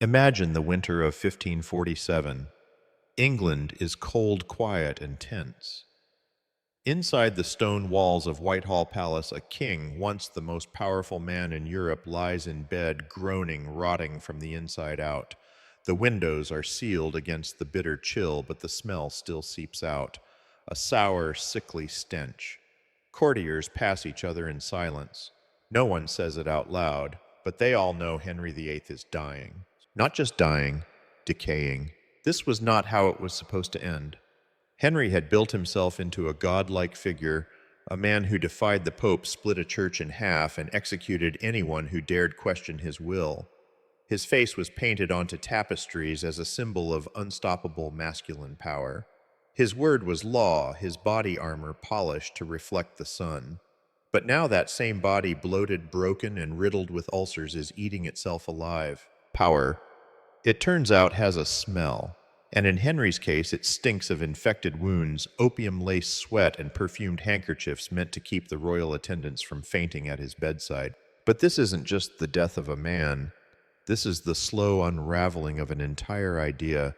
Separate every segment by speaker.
Speaker 1: Imagine the winter of 1547. England is cold, quiet, and tense. Inside the stone walls of Whitehall Palace, a king, once the most powerful man in Europe, lies in bed, groaning, rotting from the inside out. The windows are sealed against the bitter chill, but the smell still seeps out, a sour, sickly stench. Courtiers pass each other in silence. No one says it out loud, but they all know Henry VIII is dying. Not just dying, decaying. This was not how it was supposed to end. Henry had built himself into a godlike figure, a man who defied the Pope, split a church in half, and executed anyone who dared question his will. His face was painted onto tapestries as a symbol of unstoppable masculine power. His word was law, his body armor polished to reflect the sun. But now that same body, bloated, broken, and riddled with ulcers, is eating itself alive. Power, it turns out, has a smell. And in Henry's case, it stinks of infected wounds, opium-laced sweat, and perfumed handkerchiefs meant to keep the royal attendants from fainting at his bedside. But this isn't just the death of a man. This is the slow unraveling of an entire idea,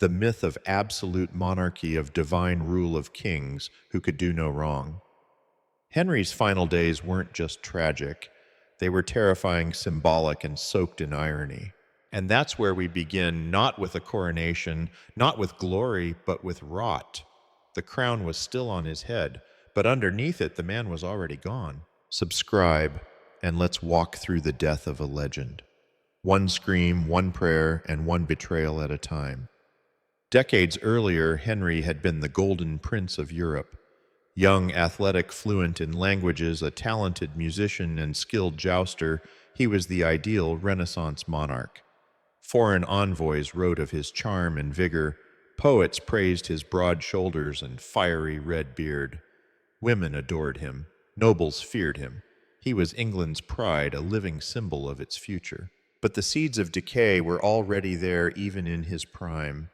Speaker 1: the myth of absolute monarchy, of divine rule of kings who could do no wrong. Henry's final days weren't just tragic. They were terrifying, symbolic, and soaked in irony. And that's where we begin, not with a coronation, not with glory, but with rot. The crown was still on his head, but underneath it the man was already gone. Subscribe, and let's walk through the death of a legend. One scream, one prayer, and one betrayal at a time. Decades earlier, Henry had been the golden prince of Europe. Young, athletic, fluent in languages, a talented musician and skilled jouster, he was the ideal Renaissance monarch. Foreign envoys wrote of his charm and vigor. Poets praised his broad shoulders and fiery red beard. Women adored him. Nobles feared him. He was England's pride, a living symbol of its future. But the seeds of decay were already there even in his prime.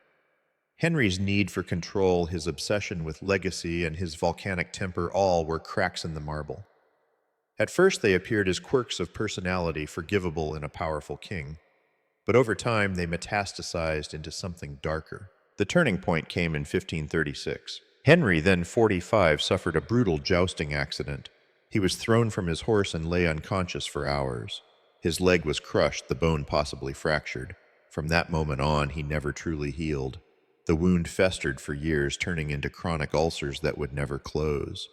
Speaker 1: Henry's need for control, his obsession with legacy, and his volcanic temper all were cracks in the marble. At first they appeared as quirks of personality forgivable in a powerful king. But over time, they metastasized into something darker. The turning point came in 1536. Henry, then 45, suffered a brutal jousting accident. He was thrown from his horse and lay unconscious for hours. His leg was crushed, the bone possibly fractured. From that moment on, he never truly healed. The wound festered for years, turning into chronic ulcers that would never close.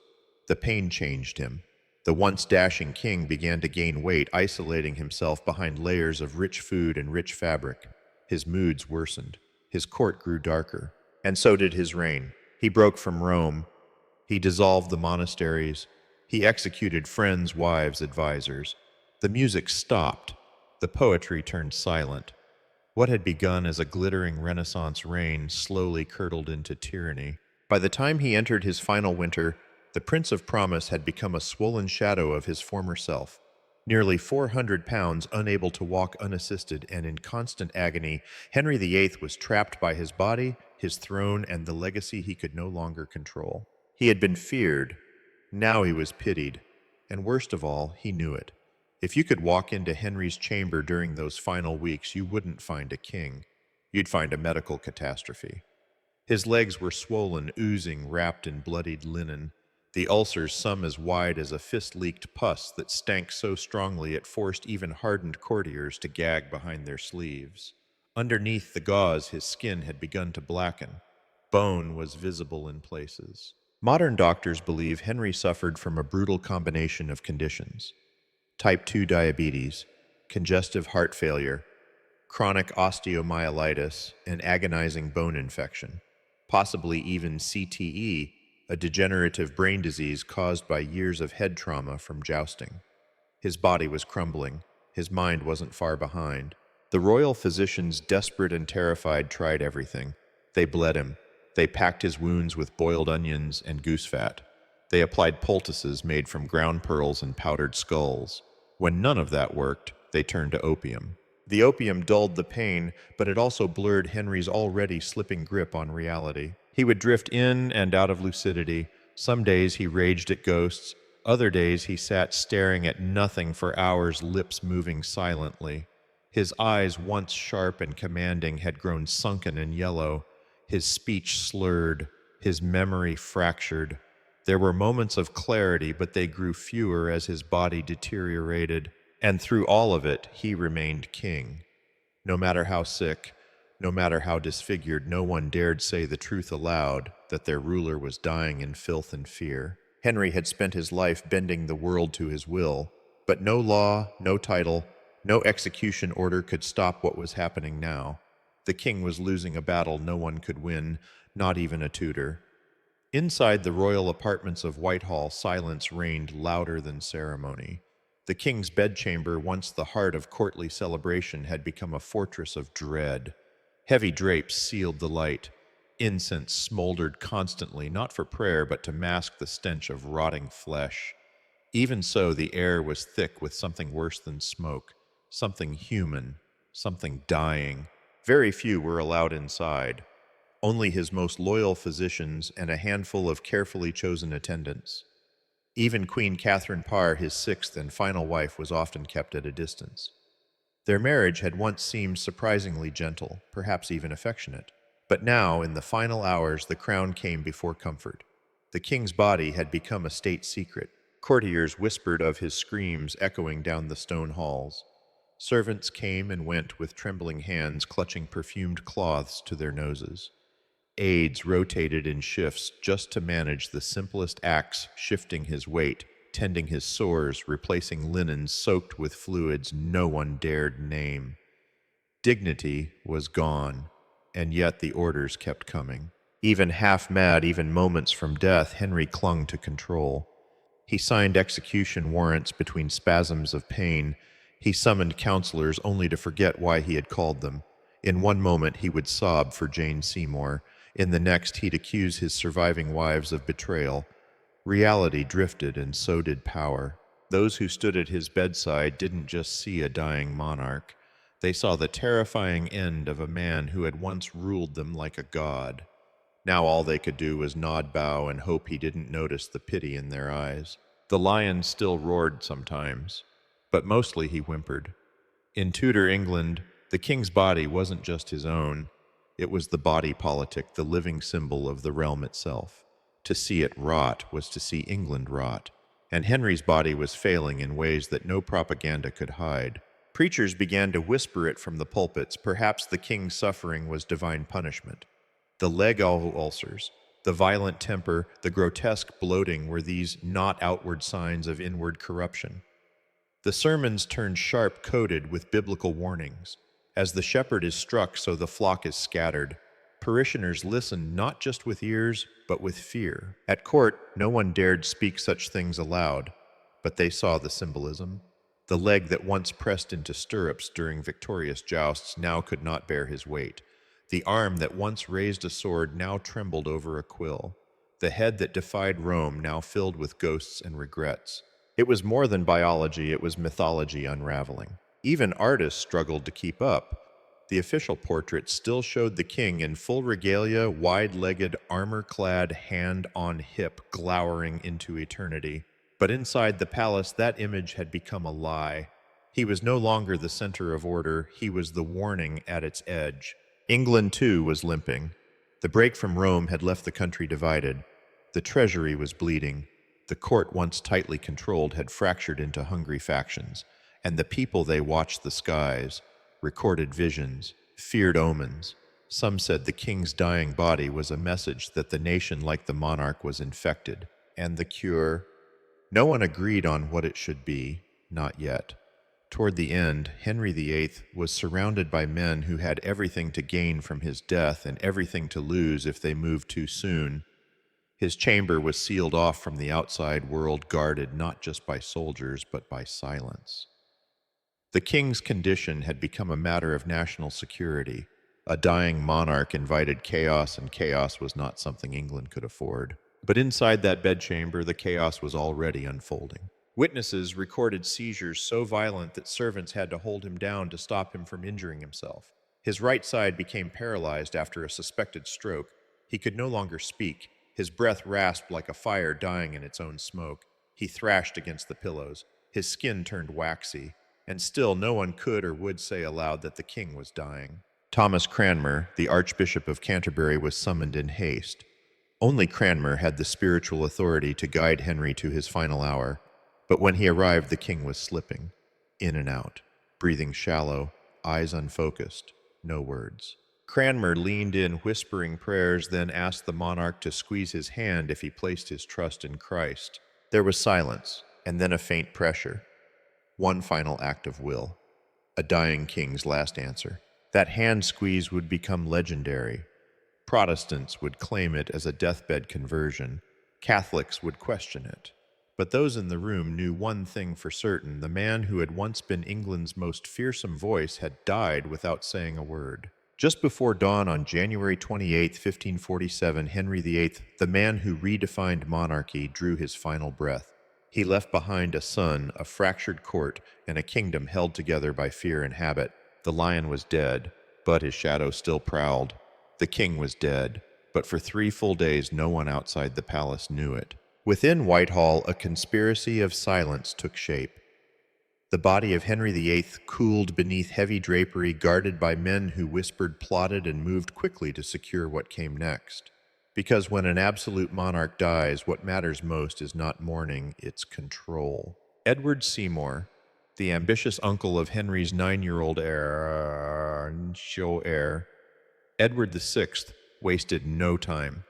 Speaker 1: The pain changed him. The once dashing king began to gain weight, isolating himself behind layers of rich food and rich fabric. His moods worsened. His court grew darker. And so did his reign. He broke from Rome. He dissolved the monasteries. He executed friends, wives, advisors. The music stopped. The poetry turned silent. What had begun as a glittering Renaissance reign slowly curdled into tyranny. By the time he entered his final winter, the Prince of Promise had become a swollen shadow of his former self. Nearly 400 pounds, unable to walk unassisted and in constant agony, Henry VIII was trapped by his body, his throne, and the legacy he could no longer control. He had been feared. Now he was pitied. And worst of all, he knew it. If you could walk into Henry's chamber during those final weeks, you wouldn't find a king. You'd find a medical catastrophe. His legs were swollen, oozing, wrapped in bloodied linen. The ulcers, some as wide as a fist, leaked pus that stank so strongly it forced even hardened courtiers to gag behind their sleeves. Underneath the gauze, his skin had begun to blacken. Bone was visible in places. Modern doctors believe Henry suffered from a brutal combination of conditions: type 2 diabetes, congestive heart failure, chronic osteomyelitis, and agonizing bone infection, possibly even CTE, a degenerative brain disease caused by years of head trauma from jousting. His body was crumbling. His mind wasn't far behind. The royal physicians, desperate and terrified, tried everything. They bled him. They packed his wounds with boiled onions and goose fat. They applied poultices made from ground pearls and powdered skulls. When none of that worked, they turned to opium. The opium dulled the pain, but it also blurred Henry's already slipping grip on reality. He would drift in and out of lucidity. Some days he raged at ghosts. Other days he sat staring at nothing for hours, lips moving silently. His eyes, once sharp and commanding, had grown sunken and yellow, his speech slurred, his memory fractured. There were moments of clarity, but they grew fewer as his body deteriorated, and through all of it, he remained king. No matter how sick, no matter how disfigured, no one dared say the truth aloud, that their ruler was dying in filth and fear. Henry had spent his life bending the world to his will, but no law, no title, no execution order could stop what was happening now. The king was losing a battle no one could win, not even a Tudor. Inside the royal apartments of Whitehall, silence reigned louder than ceremony. The king's bedchamber, once the heart of courtly celebration, had become a fortress of dread. Heavy drapes sealed the light. Incense smoldered constantly, not for prayer, but to mask the stench of rotting flesh. Even so, the air was thick with something worse than smoke, something human, something dying. Very few were allowed inside. Only his most loyal physicians and a handful of carefully chosen attendants. Even Queen Catherine Parr, his sixth and final wife, was often kept at a distance. Their marriage had once seemed surprisingly gentle, perhaps even affectionate. But now, in the final hours, the crown came before comfort. The king's body had become a state secret. Courtiers whispered of his screams echoing down the stone halls. Servants came and went with trembling hands, clutching perfumed cloths to their noses. Aides rotated in shifts just to manage the simplest acts, shifting his weight, tending his sores, replacing linens soaked with fluids no one dared name. Dignity was gone, and yet the orders kept coming. Even half mad, even moments from death, Henry clung to control. He signed execution warrants between spasms of pain. He summoned counselors only to forget why he had called them. In one moment he would sob for Jane Seymour. In the next he'd accuse his surviving wives of betrayal. Reality drifted, and so did power. Those who stood at his bedside didn't just see a dying monarch. They saw the terrifying end of a man who had once ruled them like a god. Now all they could do was nod, bow, and hope he didn't notice the pity in their eyes. The lion still roared sometimes, but mostly he whimpered. In Tudor England, the king's body wasn't just his own. It was the body politic, the living symbol of the realm itself. To see it rot was to see England rot, and Henry's body was failing in ways that no propaganda could hide. Preachers began to whisper it from the pulpits. Perhaps the king's suffering was divine punishment. The leg ulcers, the violent temper, the grotesque bloating were these not outward signs of inward corruption. The sermons turned sharp-coated with biblical warnings. As the shepherd is struck, so the flock is scattered. Parishioners listened not just with ears, but with fear. At court, no one dared speak such things aloud, but they saw the symbolism. The leg that once pressed into stirrups during victorious jousts now could not bear his weight. The arm that once raised a sword now trembled over a quill. The head that defied Rome now filled with ghosts and regrets. It was more than biology, it was mythology unraveling. Even artists struggled to keep up. The official portrait still showed the king in full regalia, wide-legged, armor-clad, hand on hip, glowering into eternity. But inside the palace, that image had become a lie. He was no longer the center of order, he was the warning at its edge. England, too, was limping. The break from Rome had left the country divided. The treasury was bleeding. The court, once tightly controlled, had fractured into hungry factions. And the people, they watched the skies, recorded visions, feared omens. Some said the king's dying body was a message that the nation, like the monarch, was infected. And the cure? No one agreed on what it should be, not yet. Toward the end, Henry VIII was surrounded by men who had everything to gain from his death and everything to lose if they moved too soon. His chamber was sealed off from the outside world, guarded not just by soldiers, but by silence. The king's condition had become a matter of national security. A dying monarch invited chaos, and chaos was not something England could afford. But inside that bedchamber, the chaos was already unfolding. Witnesses recorded seizures so violent that servants had to hold him down to stop him from injuring himself. His right side became paralyzed after a suspected stroke. He could no longer speak. His breath rasped like a fire dying in its own smoke. He thrashed against the pillows. His skin turned waxy, and still no one could or would say aloud that the king was dying. Thomas Cranmer, the Archbishop of Canterbury, was summoned in haste. Only Cranmer had the spiritual authority to guide Henry to his final hour, but when he arrived, the king was slipping, in and out, breathing shallow, eyes unfocused, no words. Cranmer leaned in, whispering prayers, then asked the monarch to squeeze his hand if he placed his trust in Christ. There was silence, and then a faint pressure. One final act of will. A dying king's last answer. That hand squeeze would become legendary. Protestants would claim it as a deathbed conversion. Catholics would question it. But those in the room knew one thing for certain. The man who had once been England's most fearsome voice had died without saying a word. Just before dawn on January 28, 1547, Henry VIII, the man who redefined monarchy, drew his final breath. He left behind a son, a fractured court, and a kingdom held together by fear and habit. The lion was dead, but his shadow still prowled. The king was dead, but for 3 full days no one outside the palace knew it. Within Whitehall, a conspiracy of silence took shape. The body of Henry VIII cooled beneath heavy drapery, guarded by men who whispered, plotted, and moved quickly to secure what came next. Because when an absolute monarch dies, what matters most is not mourning, it's control. Edward Seymour, the ambitious uncle of Henry's 9-year-old heir, Edward VI, wasted no time.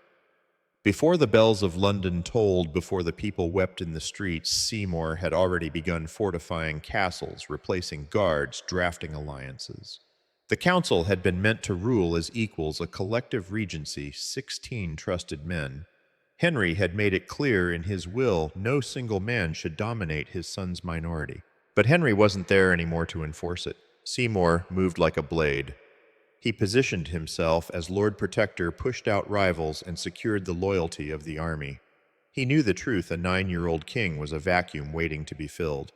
Speaker 1: Before the bells of London tolled, before the people wept in the streets, Seymour had already begun fortifying castles, replacing guards, drafting alliances. The council had been meant to rule as equals, a collective regency, 16 trusted men. Henry had made it clear in his will no single man should dominate his son's minority. But Henry wasn't there anymore to enforce it. Seymour moved like a blade. He positioned himself as Lord Protector, pushed out rivals, and secured the loyalty of the army. He knew the truth: a 9-year-old king was a vacuum waiting to be filled,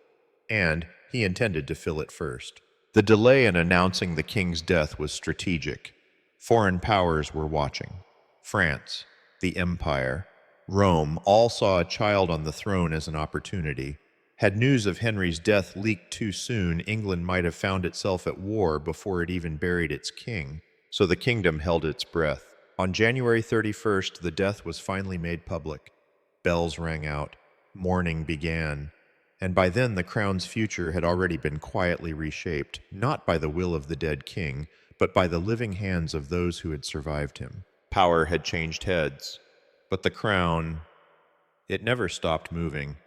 Speaker 1: and he intended to fill it first. The delay in announcing the king's death was strategic. Foreign powers were watching. France, the Empire, Rome all saw a child on the throne as an opportunity. Had news of Henry's death leaked too soon, England might have found itself at war before it even buried its king, so the kingdom held its breath. On January 31st, the death was finally made public. Bells rang out. Mourning began. And by then the crown's future had already been quietly reshaped, not by the will of the dead king, but by the living hands of those who had survived him. Power had changed heads, but the crown, it never stopped moving.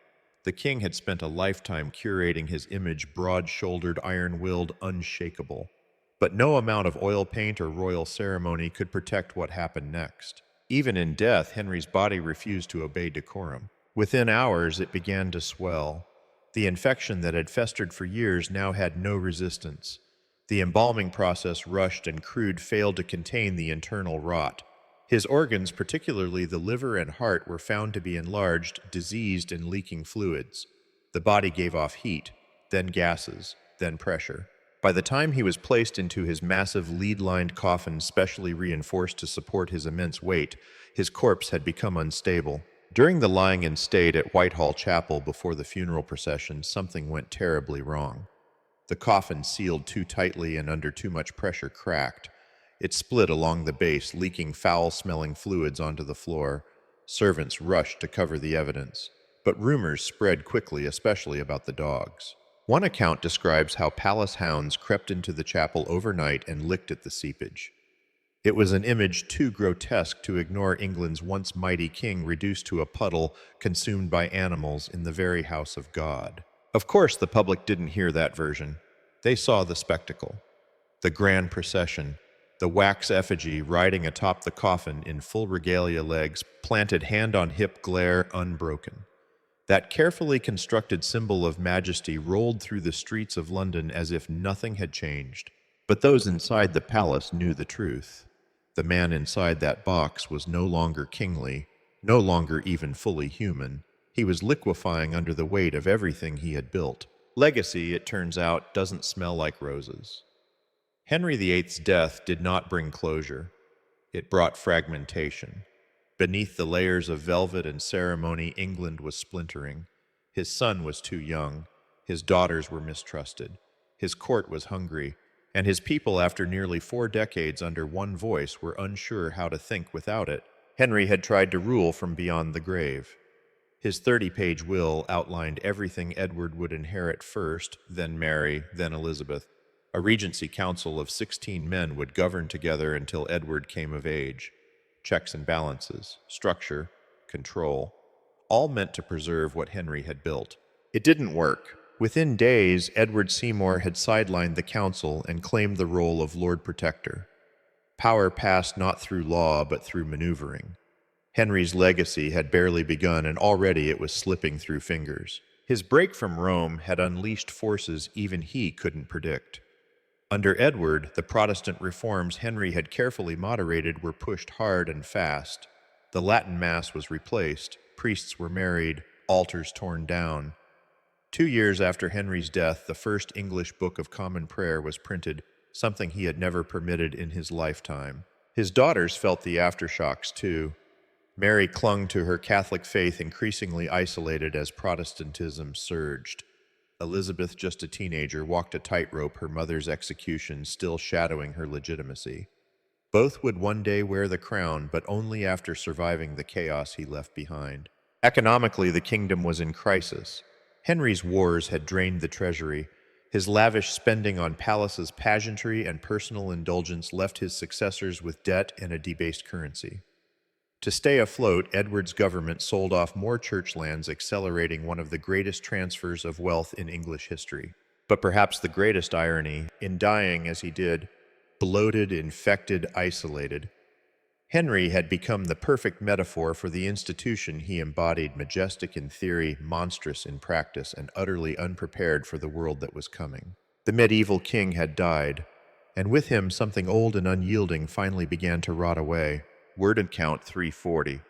Speaker 1: The king had spent a lifetime curating his image, broad-shouldered, iron-willed, unshakable. But no amount of oil paint or royal ceremony could protect what happened next. Even in death, Henry's body refused to obey decorum. Within hours, it began to swell. The infection that had festered for years now had no resistance. The embalming process rushed, and crude failed to contain the internal rot. His organs, particularly the liver and heart, were found to be enlarged, diseased, and leaking fluids. The body gave off heat, then gases, then pressure. By the time he was placed into his massive lead-lined coffin, specially reinforced to support his immense weight, his corpse had become unstable. During the lying in state at Whitehall Chapel before the funeral procession, something went terribly wrong. The coffin, sealed too tightly and under too much pressure, cracked. It split along the base, leaking foul-smelling fluids onto the floor. Servants rushed to cover the evidence, but rumors spread quickly, especially about the dogs. One account describes how palace hounds crept into the chapel overnight and licked at the seepage. It was an image too grotesque to ignore England's once mighty king reduced to a puddle, consumed by animals in the very house of God. Of course, the public didn't hear that version. They saw the spectacle. The grand procession, the wax effigy riding atop the coffin in full regalia, legs planted, hand on hip, glare unbroken. That carefully constructed symbol of majesty rolled through the streets of London as if nothing had changed. But those inside the palace knew the truth. The man inside that box was no longer kingly, no longer even fully human. He was liquefying under the weight of everything he had built. Legacy, it turns out, doesn't smell like roses. Henry VIII's death did not bring closure. It brought fragmentation. Beneath the layers of velvet and ceremony, England was splintering. His son was too young. His daughters were mistrusted. His court was hungry, and his people, after nearly 4 decades under one voice, were unsure how to think without it. Henry had tried to rule from beyond the grave. His 30-page will outlined everything Edward would inherit first, then Mary, then Elizabeth. A regency council of 16 men would govern together until Edward came of age. Checks and balances, structure, control, all meant to preserve what Henry had built. It didn't work. Within days, Edward Seymour had sidelined the council and claimed the role of Lord Protector. Power passed not through law, but through maneuvering. Henry's legacy had barely begun, and already it was slipping through fingers. His break from Rome had unleashed forces even he couldn't predict. Under Edward, the Protestant reforms Henry had carefully moderated were pushed hard and fast. The Latin Mass was replaced, priests were married, altars torn down. 2 years after Henry's death, the first English Book of Common Prayer was printed, something he had never permitted in his lifetime. His daughters felt the aftershocks too. Mary clung to her Catholic faith, increasingly isolated as Protestantism surged. Elizabeth, just a teenager, walked a tightrope, her mother's execution still shadowing her legitimacy. Both would one day wear the crown, but only after surviving the chaos he left behind. Economically, the kingdom was in crisis. Henry's wars had drained the treasury. His lavish spending on palaces, pageantry, and personal indulgence left his successors with debt and a debased currency. To stay afloat, Edward's government sold off more church lands, accelerating one of the greatest transfers of wealth in English history. But perhaps the greatest irony, in dying as he did, bloated, infected, isolated, Henry had become the perfect metaphor for the institution he embodied, majestic in theory, monstrous in practice, and utterly unprepared for the world that was coming. The medieval king had died, and with him something old and unyielding finally began to rot away. Word and count 340.